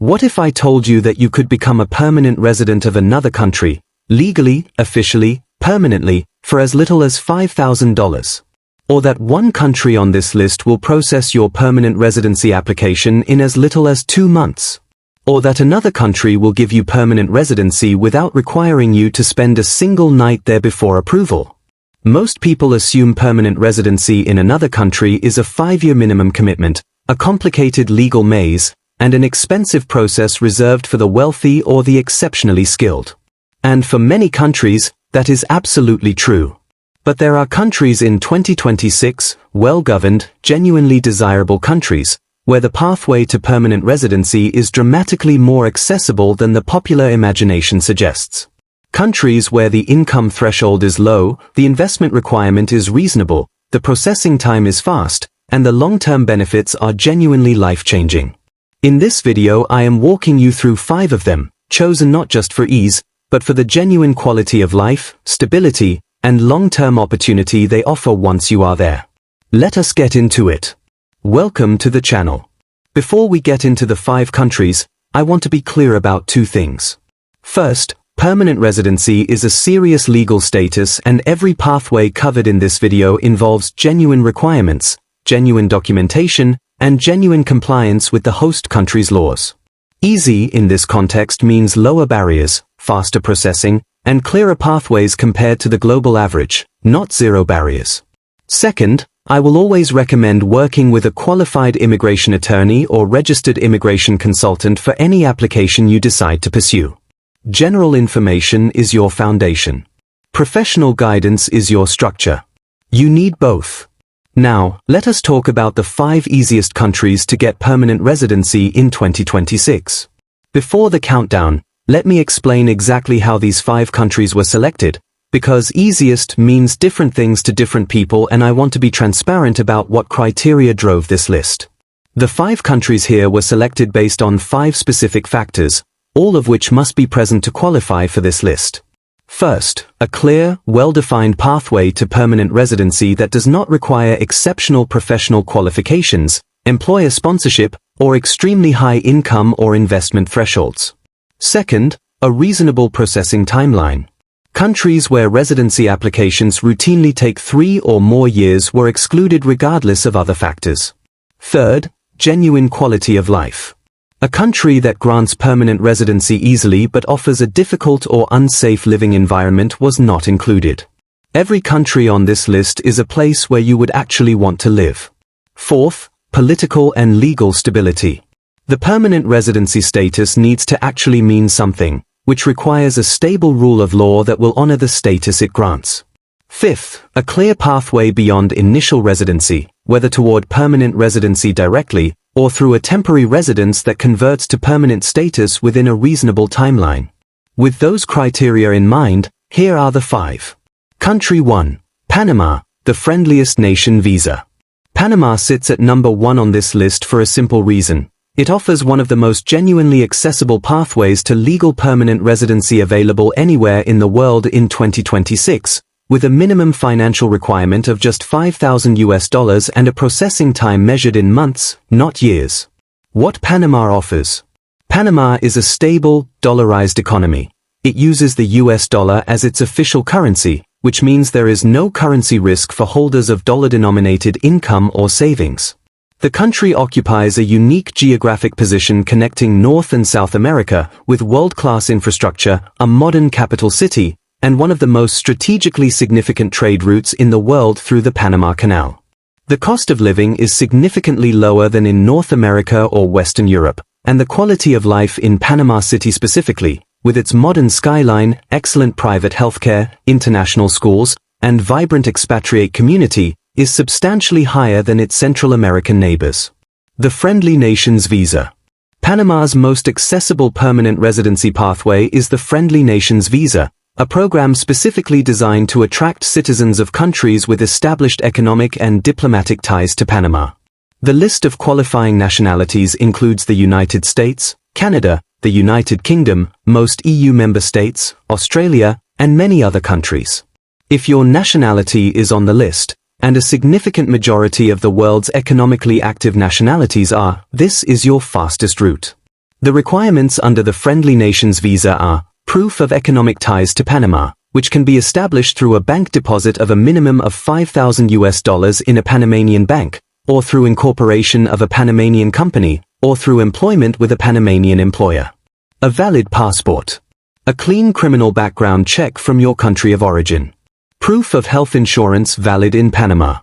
What if I told you that you could become a permanent resident of another country, legally, officially, permanently, for as little as $5,000? Or that one country on this list will process your permanent residency application in as little as 2 months? Or that another country will give you permanent residency without requiring you to spend a single night there before approval? Most people assume permanent residency in another country is a 5-year minimum commitment, a complicated legal maze, and an expensive process reserved for the wealthy or the exceptionally skilled. And for many countries, that is absolutely true. But there are countries in 2026, well-governed, genuinely desirable countries, where the pathway to permanent residency is dramatically more accessible than the popular imagination suggests. Countries where the income threshold is low, the investment requirement is reasonable, the processing time is fast, and the long-term benefits are genuinely life-changing. In this video I am walking you through 5 of them, chosen not just for ease, but for the genuine quality of life, stability, and long-term opportunity they offer once you are there. Let us get into it. Welcome to the channel. Before we get into the 5 countries, I want to be clear about 2 things. First, permanent residency is a serious legal status, and every pathway covered in this video involves genuine requirements, genuine documentation, and genuine compliance with the host country's laws. Easy in this context means lower barriers, faster processing, and clearer pathways compared to the global average, not zero barriers. Second, I will always recommend working with a qualified immigration attorney or registered immigration consultant for any application you decide to pursue. General information is your foundation. Professional guidance is your structure. You need both. Now, let us talk about the 5 easiest countries to get permanent residency in 2026. Before the countdown, let me explain exactly how these 5 countries were selected, because easiest means different things to different people, and I want to be transparent about what criteria drove this list. The 5 countries here were selected based on 5 specific factors, all of which must be present to qualify for this list. First, a clear, well-defined pathway to permanent residency that does not require exceptional professional qualifications, employer sponsorship, or extremely high income or investment thresholds. Second, a reasonable processing timeline. Countries where residency applications routinely take 3 or more years were excluded regardless of other factors. Third, genuine quality of life. A country that grants permanent residency easily but offers a difficult or unsafe living environment was not included. Every country on this list is a place where you would actually want to live. Fourth, political and legal stability. The permanent residency status needs to actually mean something, which requires a stable rule of law that will honor the status it grants. Fifth, a clear pathway beyond initial residency, whether toward permanent residency directly, or through a temporary residence that converts to permanent status within a reasonable timeline. With those criteria in mind, here are the 5. Country 1. Panama, the friendliest nation visa. Panama sits at number 1 on this list for a simple reason. It offers one of the most genuinely accessible pathways to legal permanent residency available anywhere in the world in 2026, with a minimum financial requirement of just $5,000 and a processing time measured in months, not years. What Panama offers? Panama is a stable, dollarized economy. It uses the US dollar as its official currency, which means there is no currency risk for holders of dollar-denominated income or savings. The country occupies a unique geographic position connecting North and South America with world-class infrastructure, a modern capital city, and one of the most strategically significant trade routes in the world through the Panama Canal. The cost of living is significantly lower than in North America or Western Europe, and the quality of life in Panama City specifically, with its modern skyline, excellent private healthcare, international schools, and vibrant expatriate community, is substantially higher than its Central American neighbors. The Friendly Nations Visa. Panama's most accessible permanent residency pathway is the Friendly Nations Visa, a program specifically designed to attract citizens of countries with established economic and diplomatic ties to Panama. The list of qualifying nationalities includes the United States, Canada, the United Kingdom, most EU member states, Australia, and many other countries. If your nationality is on the list, and a significant majority of the world's economically active nationalities are, this is your fastest route. The requirements under the Friendly Nations visa are proof of economic ties to Panama, which can be established through a bank deposit of a minimum of $5,000 in a Panamanian bank, or through incorporation of a Panamanian company, or through employment with a Panamanian employer. A valid passport. A clean criminal background check from your country of origin. Proof of health insurance valid in Panama.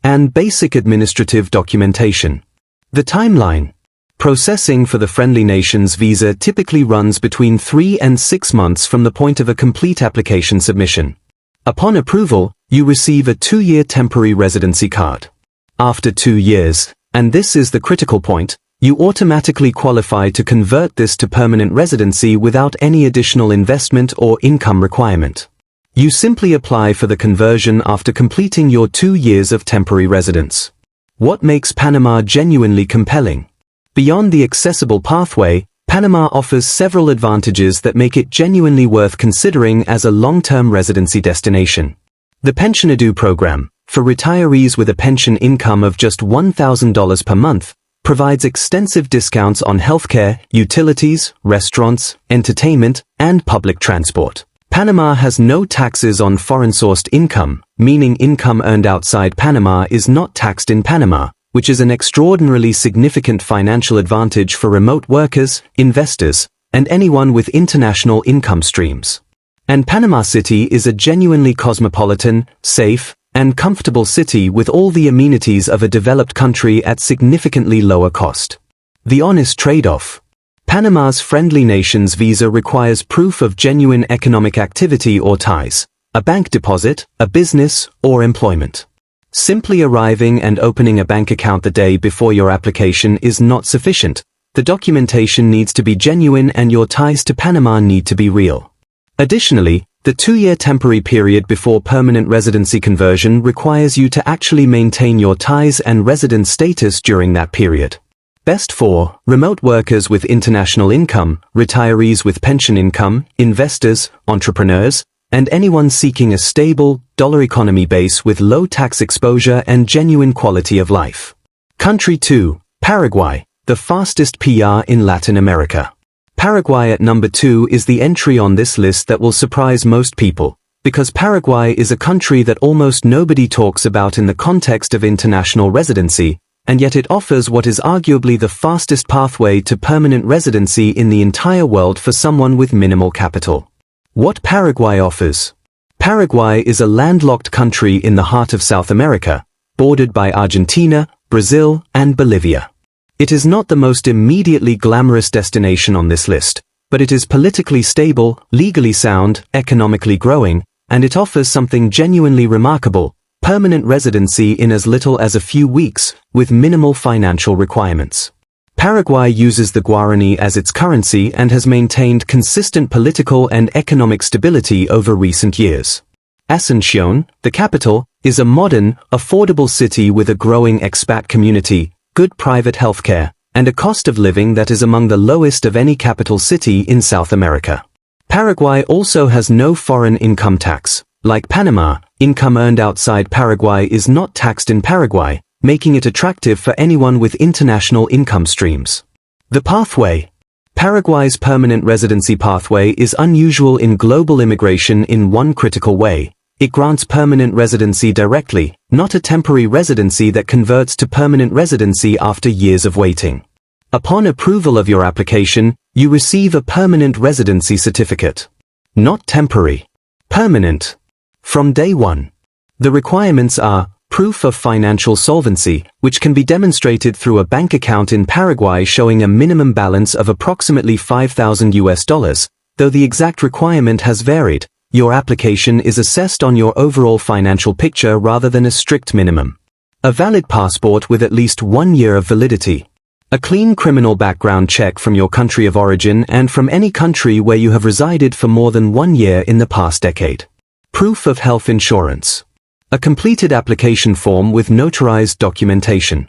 And basic administrative documentation. The timeline. Processing for the Friendly Nations visa typically runs between 3 and 6 months from the point of a complete application submission. Upon approval, you receive a 2-year temporary residency card. After 2 years, and this is the critical point, you automatically qualify to convert this to permanent residency without any additional investment or income requirement. You simply apply for the conversion after completing your 2 years of temporary residence. What makes Panama genuinely compelling? Beyond the accessible pathway, Panama offers several advantages that make it genuinely worth considering as a long-term residency destination. The Pensionado program, for retirees with a pension income of just $1,000 per month, provides extensive discounts on healthcare, utilities, restaurants, entertainment, and public transport. Panama has no taxes on foreign-sourced income, meaning income earned outside Panama is not taxed in Panama, which is an extraordinarily significant financial advantage for remote workers, investors, and anyone with international income streams. And Panama City is a genuinely cosmopolitan, safe, and comfortable city with all the amenities of a developed country at significantly lower cost. The honest trade-off. Panama's Friendly Nations visa requires proof of genuine economic activity or ties, a bank deposit, a business, or employment. Simply arriving and opening a bank account the day before your application is not sufficient. The documentation needs to be genuine and your ties to Panama need to be real. Additionally, the 2-year temporary period before permanent residency conversion requires you to actually maintain your ties and resident status during that period. Best for remote workers with international income, retirees with pension income, investors, entrepreneurs, and anyone seeking a stable, dollar economy base with low tax exposure and genuine quality of life. Country 2, Paraguay, the fastest PR in Latin America. Paraguay at number 2 is the entry on this list that will surprise most people, because Paraguay is a country that almost nobody talks about in the context of international residency, and yet it offers what is arguably the fastest pathway to permanent residency in the entire world for someone with minimal capital. What Paraguay offers? Paraguay is a landlocked country in the heart of South America, bordered by Argentina, Brazil, and Bolivia. It is not the most immediately glamorous destination on this list, but it is politically stable, legally sound, economically growing, and it offers something genuinely remarkable, permanent residency in as little as a few weeks, with minimal financial requirements. Paraguay uses the Guarani as its currency and has maintained consistent political and economic stability over recent years. Asunción, the capital, is a modern, affordable city with a growing expat community, good private healthcare, and a cost of living that is among the lowest of any capital city in South America. Paraguay also has no foreign income tax. Like Panama, income earned outside Paraguay is not taxed in Paraguay, making it attractive for anyone with international income streams. The pathway. Paraguay's permanent residency pathway is unusual in global immigration in one critical way. It grants permanent residency directly, not a temporary residency that converts to permanent residency after years of waiting. Upon approval of your application, you receive a permanent residency certificate. Not temporary. Permanent. From day one. The requirements are proof of financial solvency, which can be demonstrated through a bank account in Paraguay showing a minimum balance of approximately $5,000, though the exact requirement has varied. Your application is assessed on your overall financial picture rather than a strict minimum. A valid passport with at least 1 year of validity. A clean criminal background check from your country of origin and from any country where you have resided for more than 1 year in the past decade. Proof of health insurance. A completed application form with notarized documentation.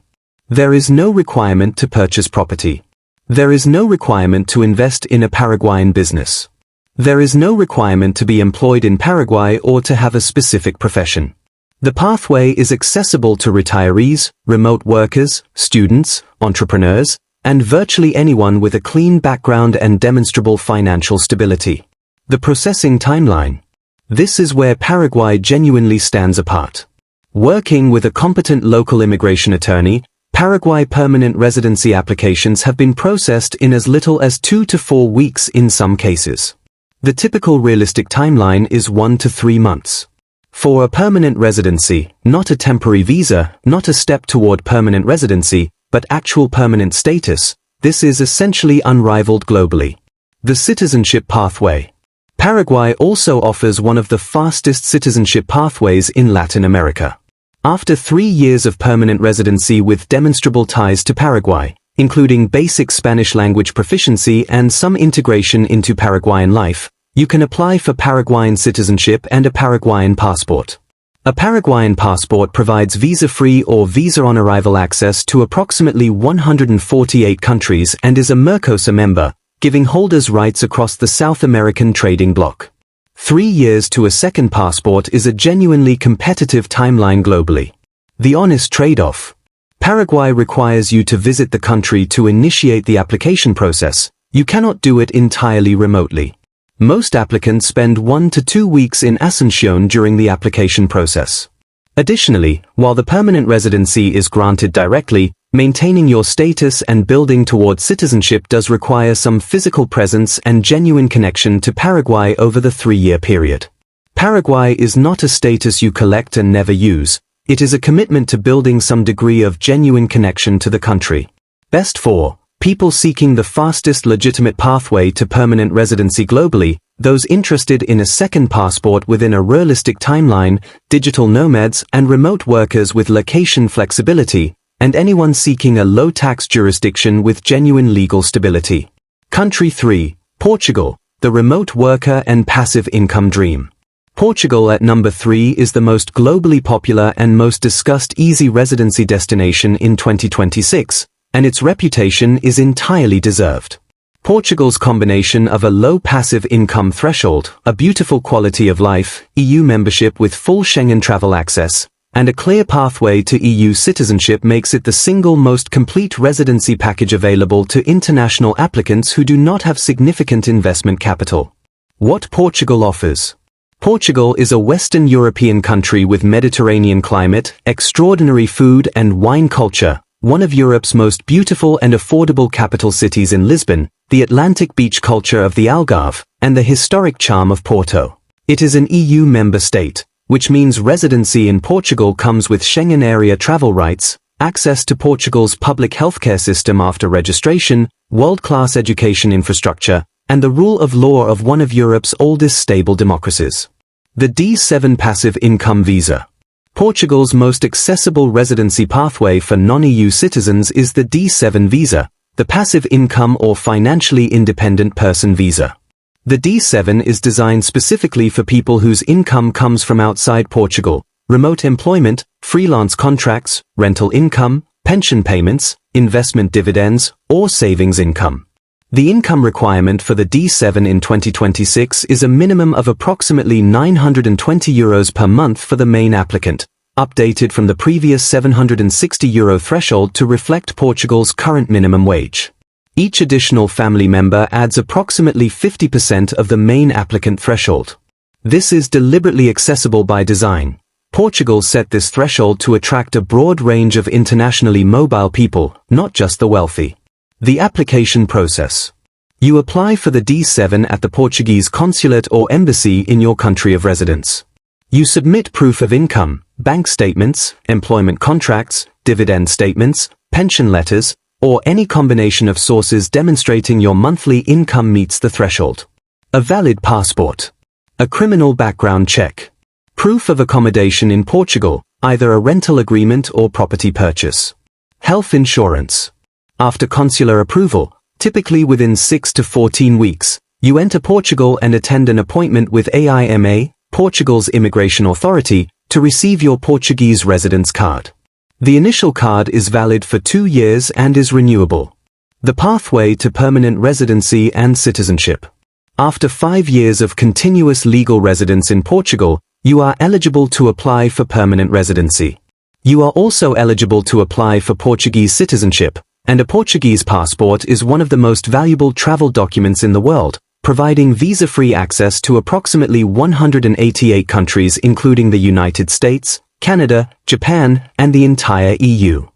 There is no requirement to purchase property. There is no requirement to invest in a Paraguayan business. There is no requirement to be employed in Paraguay or to have a specific profession. The pathway is accessible to retirees, remote workers, students, entrepreneurs, and virtually anyone with a clean background and demonstrable financial stability. The processing timeline. This is where Paraguay genuinely stands apart. Working with a competent local immigration attorney, Paraguay permanent residency applications have been processed in as little as 2 to 4 weeks in some cases. The typical realistic timeline is 1 to 3 months. For a permanent residency, not a temporary visa, not a step toward permanent residency, but actual permanent status, this is essentially unrivaled globally. The citizenship pathway. Paraguay also offers one of the fastest citizenship pathways in Latin America. After 3 years of permanent residency with demonstrable ties to Paraguay, including basic Spanish language proficiency and some integration into Paraguayan life, you can apply for Paraguayan citizenship and a Paraguayan passport. A Paraguayan passport provides visa-free or visa-on-arrival access to approximately 148 countries and is a Mercosur member, giving holders rights across the South American trading bloc. 3 years to a second passport is a genuinely competitive timeline globally. The honest trade-off. Paraguay requires you to visit the country to initiate the application process. You cannot do it entirely remotely. Most applicants spend 1 to 2 weeks in Asunción during the application process. Additionally, while the permanent residency is granted directly, maintaining your status and building towards citizenship does require some physical presence and genuine connection to Paraguay over the 3-year period. Paraguay is not a status you collect and never use. It is a commitment to building some degree of genuine connection to the country. Best for people seeking the fastest legitimate pathway to permanent residency globally, those interested in a second passport within a realistic timeline, digital nomads and remote workers with location flexibility, and anyone seeking a low-tax jurisdiction with genuine legal stability. Country 3, Portugal, the remote worker and passive income dream. Portugal at number 3 is the most globally popular and most discussed easy residency destination in 2026, and its reputation is entirely deserved. Portugal's combination of a low passive income threshold, a beautiful quality of life, EU membership with full Schengen travel access, and a clear pathway to EU citizenship makes it the single most complete residency package available to international applicants who do not have significant investment capital. What Portugal offers. Portugal is a Western European country with Mediterranean climate, extraordinary food and wine culture, one of Europe's most beautiful and affordable capital cities in Lisbon, the Atlantic beach culture of the Algarve, and the historic charm of Porto. It is an EU member state, which means residency in Portugal comes with Schengen area travel rights, access to Portugal's public healthcare system after registration, world-class education infrastructure, and the rule of law of one of Europe's oldest stable democracies. The D7 Passive Income Visa. Portugal's most accessible residency pathway for non-EU citizens is the D7 visa, the passive income or financially independent person visa. The D7 is designed specifically for people whose income comes from outside Portugal, remote employment, freelance contracts, rental income, pension payments, investment dividends, or savings income. The income requirement for the D7 in 2026 is a minimum of approximately €920 per month for the main applicant, updated from the previous €760 threshold to reflect Portugal's current minimum wage. Each additional family member adds approximately 50% of the main applicant threshold. This is deliberately accessible by design. Portugal set this threshold to attract a broad range of internationally mobile people, not just the wealthy. The application process. You apply for the D7 at the Portuguese consulate or embassy in your country of residence. You submit proof of income, bank statements, employment contracts, dividend statements, pension letters, or any combination of sources demonstrating your monthly income meets the threshold. A valid passport. A criminal background check. Proof of accommodation in Portugal, either a rental agreement or property purchase. Health insurance. After consular approval, typically within 6 to 14 weeks, you enter Portugal and attend an appointment with AIMA, Portugal's immigration authority, to receive your Portuguese residence card. The initial card is valid for 2 years and is renewable. The pathway to permanent residency and citizenship. After 5 years of continuous legal residence in Portugal, you are eligible to apply for permanent residency. You are also eligible to apply for Portuguese citizenship, and a Portuguese passport is one of the most valuable travel documents in the world, providing visa-free access to approximately 188 countries including the United States, Canada, Japan, and the entire EU.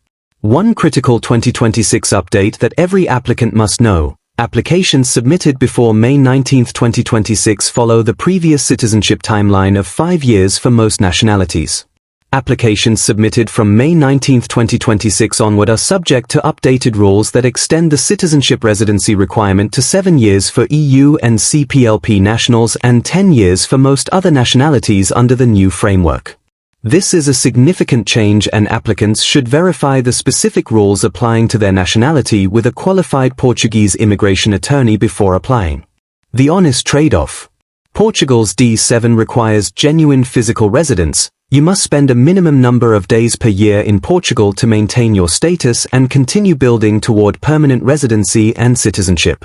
One critical 2026 update that every applicant must know: applications submitted before May 19, 2026 follow the previous citizenship timeline of 5 years for most nationalities. Applications submitted from May 19, 2026 onward are subject to updated rules that extend the citizenship residency requirement to 7 years for EU and CPLP nationals and 10 years for most other nationalities under the new framework. This is a significant change, and applicants should verify the specific rules applying to their nationality with a qualified Portuguese immigration attorney before applying. The honest trade-off. Portugal's D7 requires genuine physical residence. You must spend a minimum number of days per year in Portugal to maintain your status and continue building toward permanent residency and citizenship.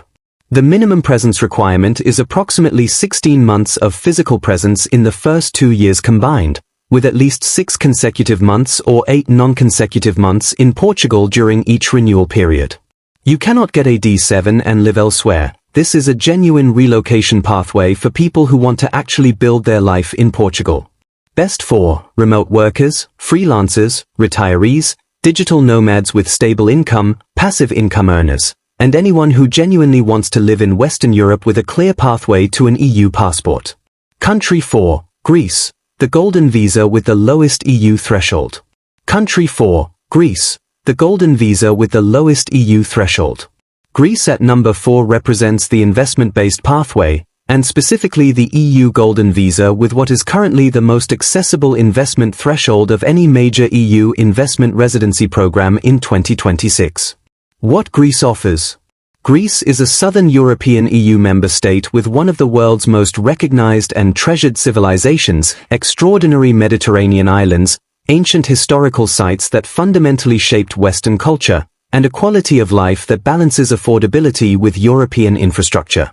The minimum presence requirement is approximately 16 months of physical presence in the first 2 years combined, with at least 6 consecutive months or 8 non-consecutive months in Portugal during each renewal period. You cannot get a D7 and live elsewhere. This is a genuine relocation pathway for people who want to actually build their life in Portugal. Best for remote workers, freelancers, retirees, digital nomads with stable income, passive income earners, and anyone who genuinely wants to live in Western Europe with a clear pathway to an EU passport. Country 4, Greece, the golden visa with the lowest EU threshold. Country 4, Greece, the golden visa with the lowest EU threshold. Greece at number 4 represents the investment-based pathway, and specifically the EU Golden Visa with what is currently the most accessible investment threshold of any major EU investment residency program in 2026. What Greece offers. Greece is a southern European EU member state with one of the world's most recognized and treasured civilizations, extraordinary Mediterranean islands, ancient historical sites that fundamentally shaped Western culture, and a quality of life that balances affordability with European infrastructure.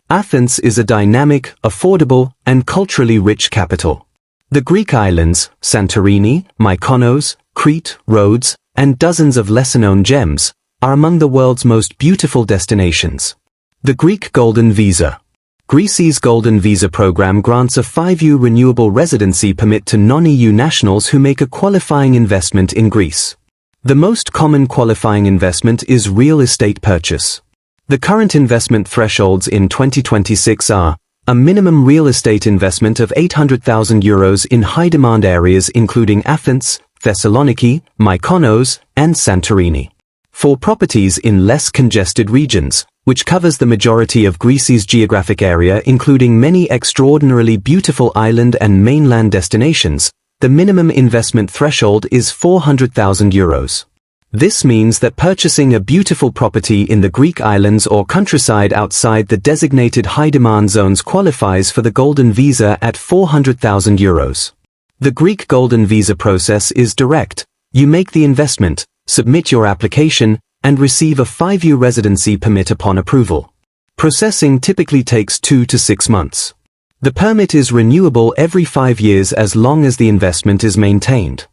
Athens is a dynamic, affordable, and culturally rich capital. The Greek islands, Santorini, Mykonos, Crete, Rhodes, and dozens of lesser-known gems, are among the world's most beautiful destinations. The Greek Golden Visa. Greece's Golden Visa program grants a 5-year renewable residency permit to non-EU nationals who make a qualifying investment in Greece. The most common qualifying investment is real estate purchase. The current investment thresholds in 2026 are a minimum real estate investment of €800,000 in high-demand areas including Athens, Thessaloniki, Mykonos, and Santorini. For properties in less congested regions, which covers the majority of Greece's geographic area including many extraordinarily beautiful island and mainland destinations, the minimum investment threshold is €400,000. This means that purchasing a beautiful property in the Greek islands or countryside outside the designated high-demand zones qualifies for the Golden Visa at €400,000. The Greek Golden Visa process is direct. You make the investment, submit your application, and receive a 5-year residency permit upon approval. Processing typically takes 2 to 6 months. The permit is renewable every 5 years as long as the investment is maintained.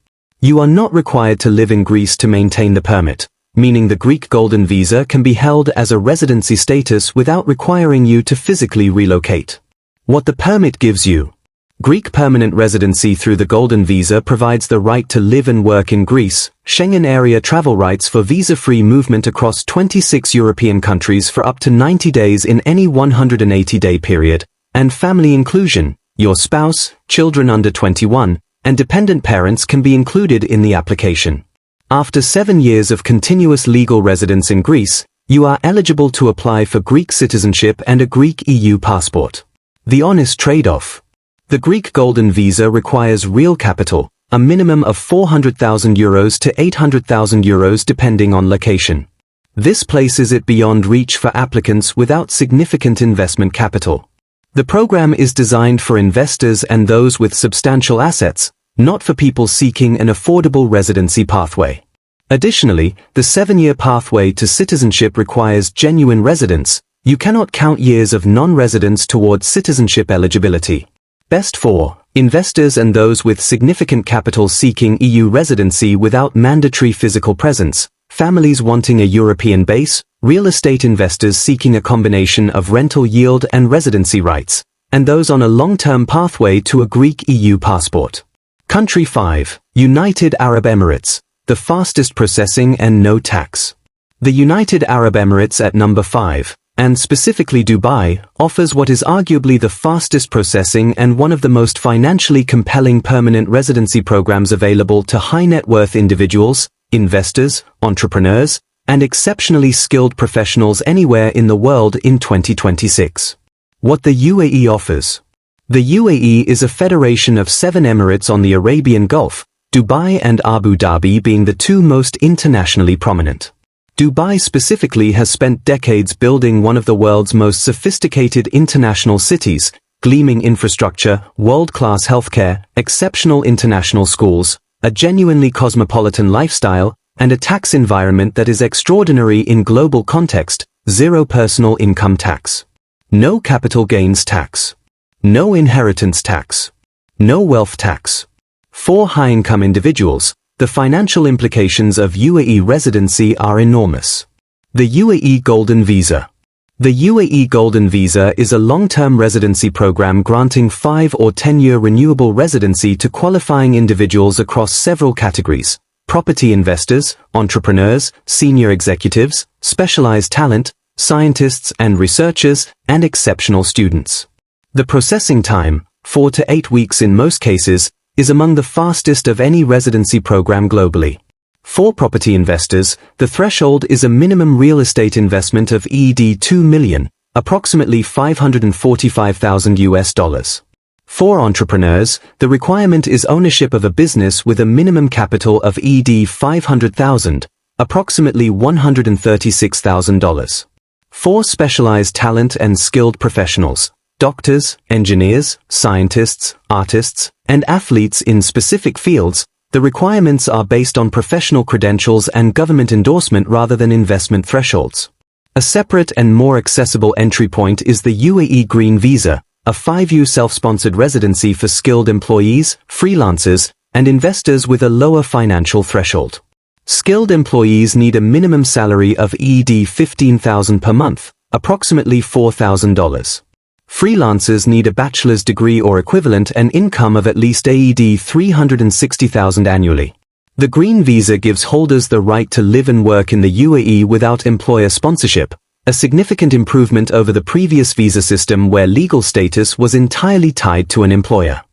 You are not required to live in Greece to maintain the permit, meaning the Greek Golden Visa can be held as a residency status without requiring you to physically relocate. What the permit gives you. Greek permanent residency through the Golden Visa provides the right to live and work in Greece, Schengen area travel rights for visa-free movement across 26 European countries for up to 90 days in any 180-day period, and family inclusion. Your spouse, children under 21, and dependent parents can be included in the application. After 7 years of continuous legal residence in Greece, you are eligible to apply for Greek citizenship and a Greek EU passport. The honest trade-off. The Greek Golden Visa requires real capital, a minimum of €400,000 to €800,000 depending on location. This places it beyond reach for applicants without significant investment capital. The program is designed for investors and those with substantial assets, not for people seeking an affordable residency pathway. Additionally, the 7-year pathway to citizenship requires genuine residence. You cannot count years of non-residence towards citizenship eligibility. Best for investors and those with significant capital seeking EU residency without mandatory physical presence. families wanting a European base, real estate investors seeking a combination of rental yield and residency rights, and those on a long-term pathway to a Greek EU passport. Country 5. United Arab Emirates, the fastest processing and no tax. The United Arab Emirates at number 5, and specifically Dubai, offers what is arguably the fastest processing and one of the most financially compelling permanent residency programs available to high-net-worth individuals, investors, entrepreneurs, and exceptionally skilled professionals anywhere in the world in 2026. What the UAE offers. The UAE is a federation of 7 emirates on the Arabian Gulf, Dubai and Abu Dhabi being the two most internationally prominent. Dubai specifically has spent decades building one of the world's most sophisticated international cities, gleaming infrastructure, world-class healthcare, exceptional international schools, a genuinely cosmopolitan lifestyle, and a tax environment that is extraordinary in global context: zero personal income tax, no capital gains tax, no inheritance tax, no wealth tax. For high-income individuals, the financial implications of UAE residency are enormous. The UAE Golden Visa. The UAE Golden Visa is a long-term residency program granting 5 or 10-year renewable residency to qualifying individuals across several categories: property investors, entrepreneurs, senior executives, specialized talent, scientists and researchers, and exceptional students. The processing time, 4 to 8 weeks in most cases, is among the fastest of any residency program globally. For property investors, the threshold is a minimum real estate investment of $2 million, approximately $545,000. For entrepreneurs, the requirement is ownership of a business with a minimum capital of $500,000, approximately $136,000. For specialized talent and skilled professionals, doctors, engineers, scientists, artists, and athletes in specific fields, the requirements are based on professional credentials and government endorsement rather than investment thresholds. A separate and more accessible entry point is the UAE Green Visa, a 5-year self-sponsored residency for skilled employees, freelancers, and investors with a lower financial threshold. Skilled employees need a minimum salary of $15,000 per month, approximately $4,000. Freelancers need a bachelor's degree or equivalent and income of at least $360,000 annually. The Green Visa gives holders the right to live and work in the UAE without employer sponsorship, a significant improvement over the previous visa system where legal status was entirely tied to an employer.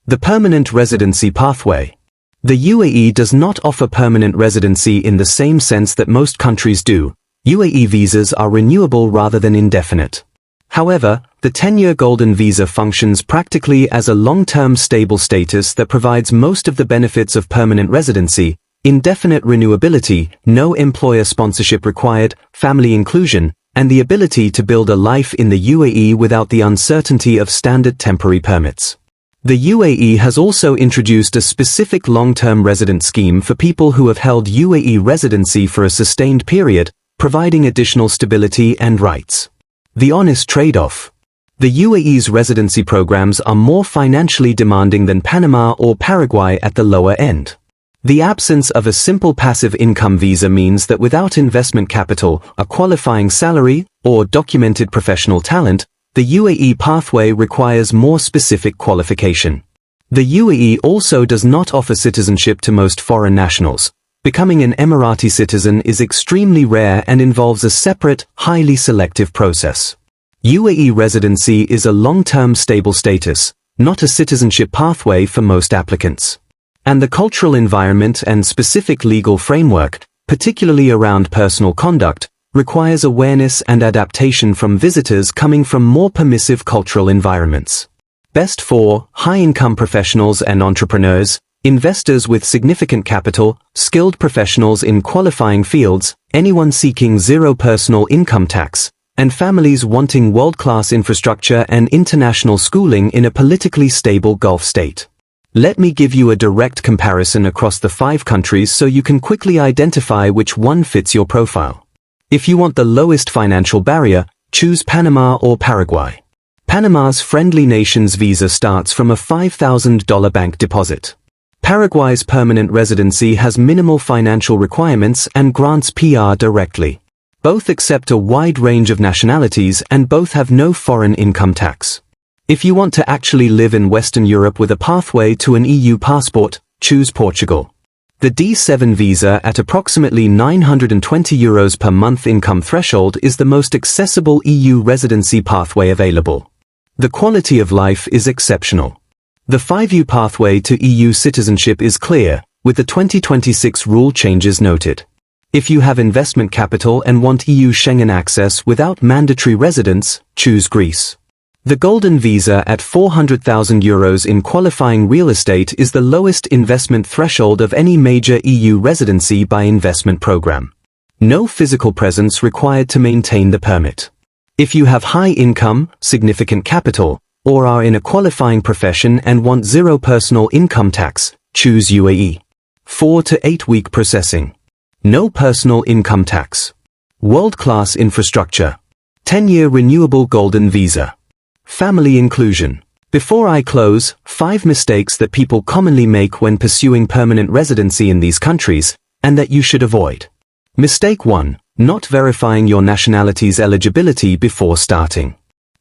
The permanent residency pathway. The UAE does not offer permanent residency in the same sense that most countries do. UAE visas are renewable rather than indefinite. However, the 10-year Golden Visa functions practically as a long-term stable status that provides most of the benefits of permanent residency: indefinite renewability, no employer sponsorship required, family inclusion, and the ability to build a life in the UAE without the uncertainty of standard temporary permits. The UAE has also introduced a specific long-term resident scheme for people who have held UAE residency for a sustained period, providing additional stability and rights. The honest trade-off. The UAE's residency programs are more financially demanding than Panama or Paraguay at the lower end. The absence of a simple passive income visa means that without investment capital, a qualifying salary, or documented professional talent, the UAE pathway requires more specific qualification. The UAE also does not offer citizenship to most foreign nationals. Becoming an Emirati citizen is extremely rare and involves a separate, highly selective process. UAE residency is a long-term stable status, not a citizenship pathway for most applicants. And the cultural environment and specific legal framework, particularly around personal conduct, requires awareness and adaptation from visitors coming from more permissive cultural environments. Best for high-income professionals and entrepreneurs, investors with significant capital, skilled professionals in qualifying fields, anyone seeking zero personal income tax, and families wanting world-class infrastructure and international schooling in a politically stable Gulf state. Let me give you a direct comparison across the 5 countries so you can quickly identify which one fits your profile. If you want the lowest financial barrier, choose Panama or Paraguay. Panama's friendly nations visa starts from a $5,000 bank deposit. Paraguay's permanent residency has minimal financial requirements and grants PR directly. Both accept a wide range of nationalities and both have no foreign income tax. If you want to actually live in Western Europe with a pathway to an EU passport, choose Portugal. The D7 visa at approximately €920 per month income threshold is the most accessible EU residency pathway available. The quality of life is exceptional. The 5-year pathway to EU citizenship is clear, with the 2026 rule changes noted. If you have investment capital and want EU Schengen access without mandatory residence, choose Greece. The Golden Visa at €400,000 in qualifying real estate is the lowest investment threshold of any major EU residency by investment program. No physical presence required to maintain the permit. If you have high income, significant capital, or are in a qualifying profession and want zero personal income tax, choose UAE. 4 to 8 week processing. No personal income tax. World-class infrastructure. 10-year renewable Golden Visa. Family inclusion. Before I close, 5 mistakes that people commonly make when pursuing permanent residency in these countries, and that you should avoid. Mistake 1. Not verifying your nationality's eligibility before starting.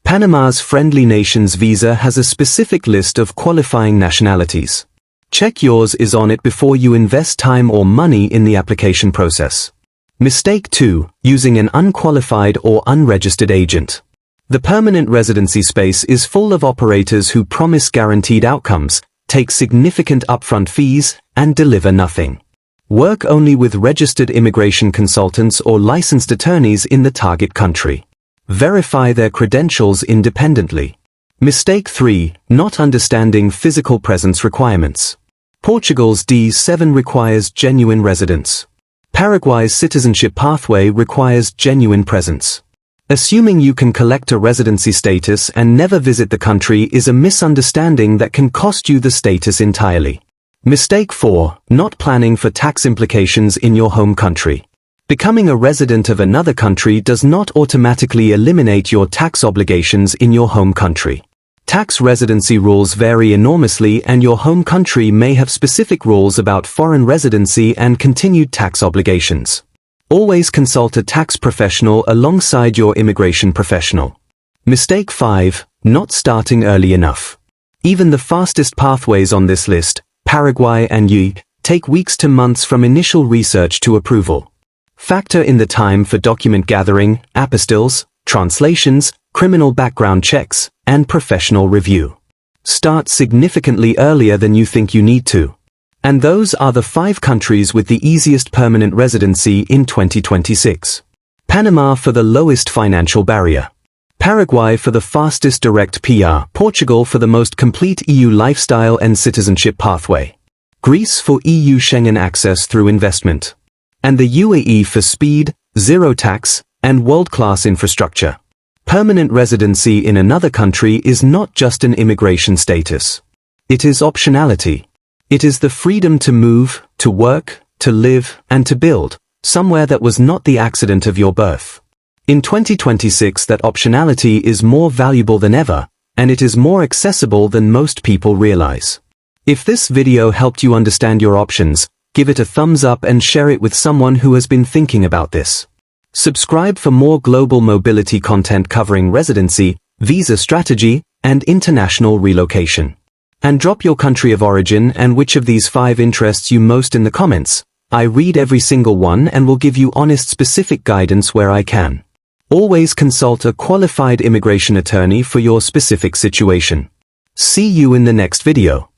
Panama's Friendly Nations visa has a specific list of qualifying nationalities. Check yours is on it before you invest time or money in the application process. Mistake 2. Using an unqualified or unregistered agent. The permanent residency space is full of operators who promise guaranteed outcomes, take significant upfront fees, and deliver nothing. Work only with registered immigration consultants or licensed attorneys in the target country. Verify their credentials independently. Mistake 3. Not understanding physical presence requirements. Portugal's D7 requires genuine residence. Paraguay's citizenship pathway requires genuine presence. Assuming you can collect a residency status and never visit the country is a misunderstanding that can cost you the status entirely. Mistake 4. Not planning for tax implications in your home country. Becoming a resident of another country does not automatically eliminate your tax obligations in your home country. Tax residency rules vary enormously and your home country may have specific rules about foreign residency and continued tax obligations. Always consult a tax professional alongside your immigration professional. Mistake 5. Not starting early enough. Even the fastest pathways on this list, Paraguay and UAE, take weeks to months from initial research to approval. Factor in the time for document gathering, apostilles, translations, criminal background checks, and professional review. Start significantly earlier than you think you need to. And those are the 5 countries with the easiest permanent residency in 2026. Panama for the lowest financial barrier. Paraguay for the fastest direct PR. Portugal for the most complete EU lifestyle and citizenship pathway. Greece for EU Schengen access through investment. And the UAE for speed, zero tax, and world-class infrastructure. Permanent residency in another country is not just an immigration status. It is optionality. It is the freedom to move, to work, to live, and to build, somewhere that was not the accident of your birth. In 2026 that optionality is more valuable than ever, and it is more accessible than most people realize. If this video helped you understand your options, give it a thumbs up and share it with someone who has been thinking about this. Subscribe for more global mobility content covering residency, visa strategy, and international relocation. And drop your country of origin and which of these 5 interests you most in the comments. I read every single one and will give you honest specific guidance where I can. Always consult a qualified immigration attorney for your specific situation. See you in the next video.